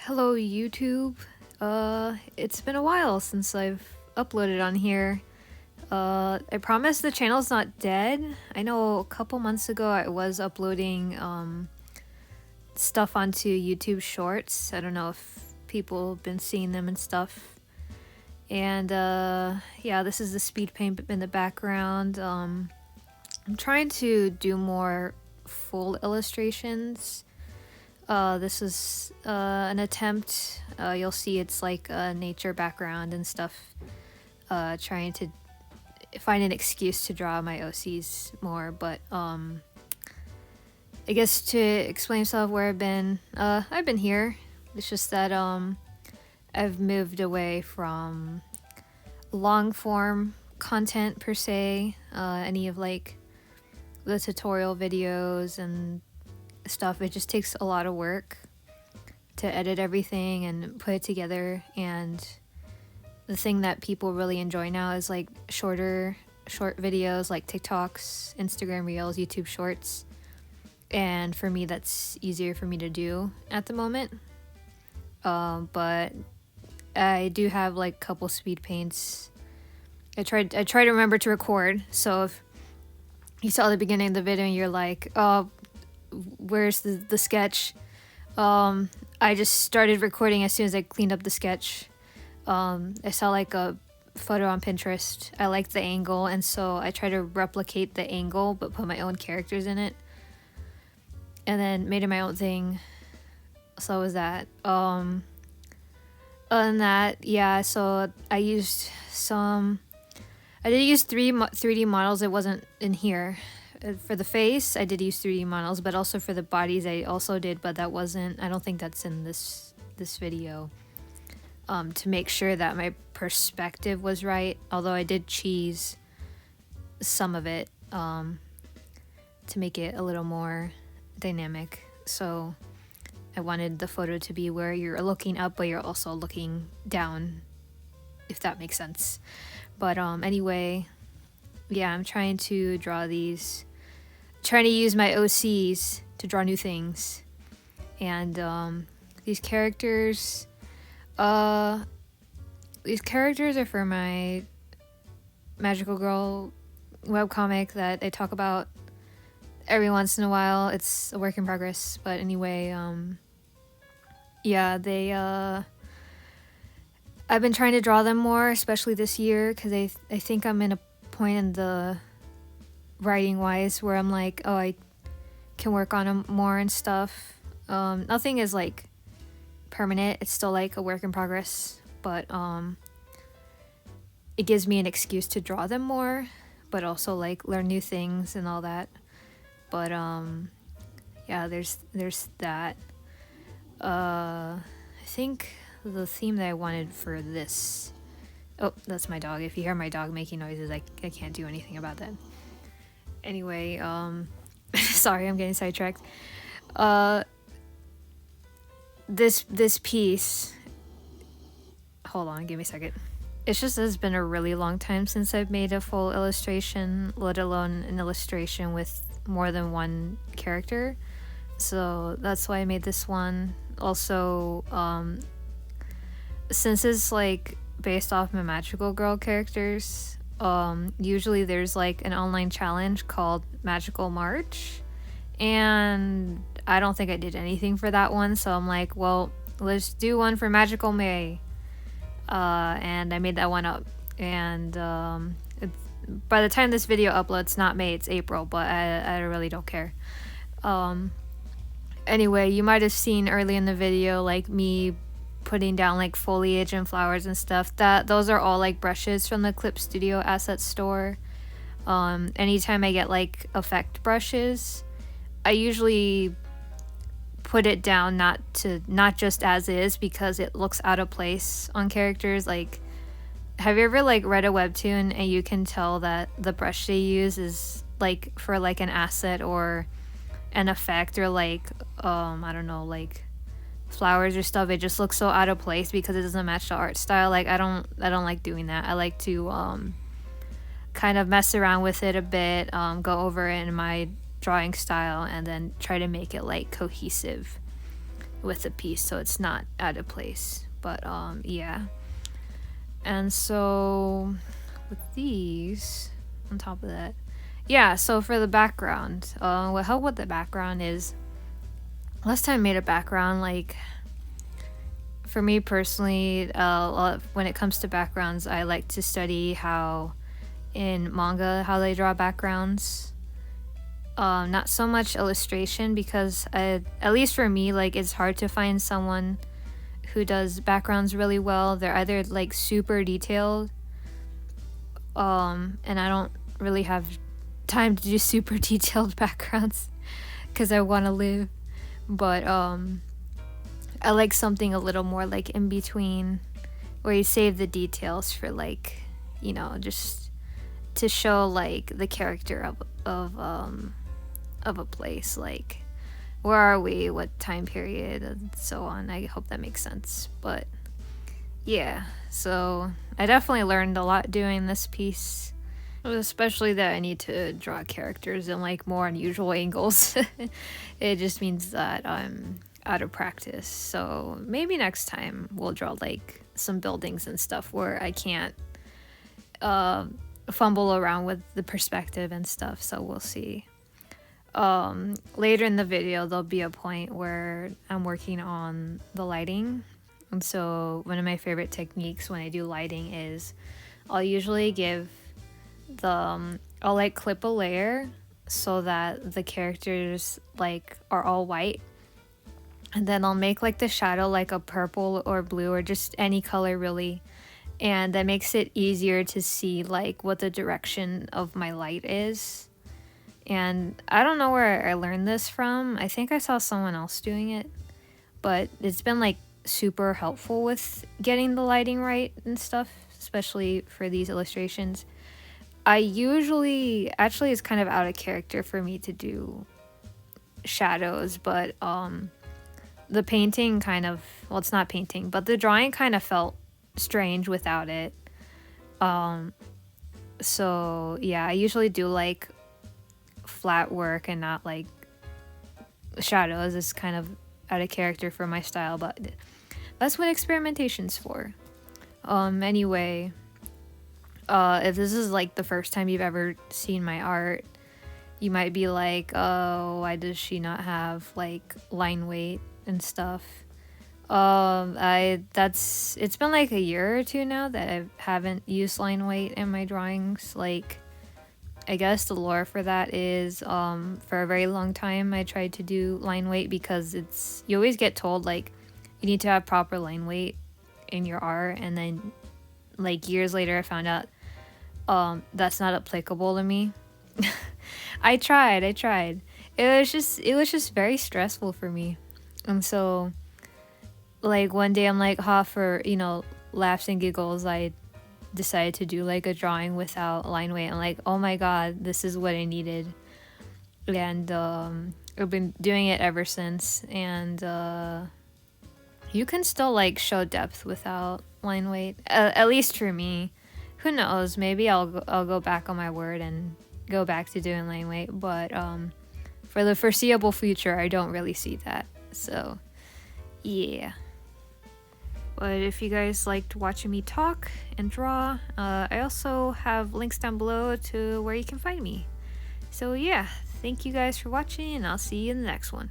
Hello YouTube. It's been a while since I've uploaded on here. I promise the channel's not dead. I know a couple months ago I was uploading stuff onto YouTube Shorts. I don't know if people have been seeing them and stuff. And yeah, this is the Speedpaint in the background. I'm trying to do more full illustrations. This is an attempt. You'll see it's like a nature background and stuff. Trying to find an excuse to draw my OCs more, but I guess to explain myself where I've been here. It's just that I've moved away from long form content per se. Any of like the tutorial videos and stuff. It just takes a lot of work to edit everything and put it together, and the thing that people really enjoy now is like short videos like TikToks, Instagram Reels, YouTube Shorts, and for me that's easier for me to do at the moment. But I do have like a couple speed paints. I try to remember to record, so if you saw the beginning of the video and you're like, oh, where's the sketch? I just started recording as soon as I cleaned up the sketch. I saw like a photo on Pinterest. I liked the angle, and so I tried to replicate the angle but put my own characters in it, and then made it my own thing. So that was that. Other than that, yeah, so I used I did use 3D models. It wasn't in here. For the face, I did use 3D models, but also for the bodies I also did, but that wasn't, I don't think that's in this video. To make sure that my perspective was right, although I did cheese some of it to make it a little more dynamic. So I wanted the photo to be where you're looking up, but you're also looking down, if that makes sense. But anyway, yeah, I'm trying to draw these, trying to use my OCs to draw new things. And these characters are for my Magical Girl webcomic that I talk about every once in a while. It's a work in progress, but anyway, yeah, I've been trying to draw them more, especially this year, because I think I'm in a point in the writing wise where I'm like, oh, I can work on them more and stuff. Nothing is like permanent. It's still like a work in progress, but it gives me an excuse to draw them more, but also like learn new things and all that. But yeah, there's that. I think the theme that I wanted for this, oh, that's my dog. If you hear my dog making noises, I can't do anything about that. Anyway, sorry, I'm getting sidetracked. This piece, hold on, give me a second. It's just, it's been a really long time since I've made a full illustration, let alone an illustration with more than one character. So that's why I made this one. Also, since it's like based off my Magical Girl characters, usually there's like an online challenge called Magical March, and I don't think I did anything for that one, so I'm like, well, let's do one for Magical May. And I made that one up, and by the time this video uploads, it's not May, it's April, but I really don't care. Anyway, you might have seen early in the video like me putting down like foliage and flowers and stuff. Those are all like brushes from the Clip Studio asset store. Anytime I get like effect brushes, I usually put it down not just as is, because it looks out of place on characters. Like, have you ever like read a webtoon and you can tell that the brush they use is like for like an asset or an effect, or like I don't know, like flowers or stuff? It just looks so out of place because it doesn't match the art style. Like, I don't like doing that. I like to kind of mess around with it a bit, go over it in my drawing style, and then try to make it like cohesive. with the piece, so it's not out of place. But yeah. And so with these, on top of that, yeah, so for the background, what helped with the background is last time I made a background, like for me personally, when it comes to backgrounds, I like to study how in manga how they draw backgrounds. Not so much illustration, because at least for me, like it's hard to find someone who does backgrounds really well. They're either like super detailed, and I don't really have time to do super detailed backgrounds because I want to live. But I like something a little more like in between, where you save the details for like, you know, just to show like the character of a place, like where are we, what time period, and so on. I hope that makes sense. But yeah, so I definitely learned a lot doing this piece, especially that I need to draw characters in like more unusual angles. It just means that I'm out of practice. So maybe next time we'll draw like some buildings and stuff where I can't fumble around with the perspective and stuff. So we'll see. Later in the video there'll be a point where I'm working on the lighting. And so one of my favorite techniques when I do lighting is I'll usually give I'll like clip a layer so that the characters like are all white, and then I'll make like the shadow like a purple or blue or just any color really, and that makes it easier to see like what the direction of my light is. And I don't know where I learned this from. I think I saw someone else doing it, but it's been like super helpful with getting the lighting right and stuff, especially for these illustrations. I usually, actually it's kind of out of character for me to do shadows, but the painting kind of, well, it's not painting, but the drawing kind of felt strange without it. So yeah, I usually do like flat work and not like shadows. It's kind of out of character for my style, but that's what experimentation's for. Anyway, if this is like the first time you've ever seen my art, you might be like, oh, why does she not have like line weight and stuff? It's been like a year or two now that I haven't used line weight in my drawings. Like, I guess the lore for that is for a very long time I tried to do line weight because you always get told like you need to have proper line weight in your art, and then like years later I found out that's not applicable to me. I tried. It was just very stressful for me. And so like one day I'm like, for, you know, laughs and giggles, I decided to do like a drawing without line weight. I'm like, oh my god, this is what I needed. And I've been doing it ever since. And you can still like show depth without line weight, at least for me. Who knows, maybe I'll go back on my word and go back to doing line weight, but for the foreseeable future I don't really see that. So yeah. But if you guys liked watching me talk and draw, I also have links down below to where you can find me. So yeah, thank you guys for watching, and I'll see you in the next one.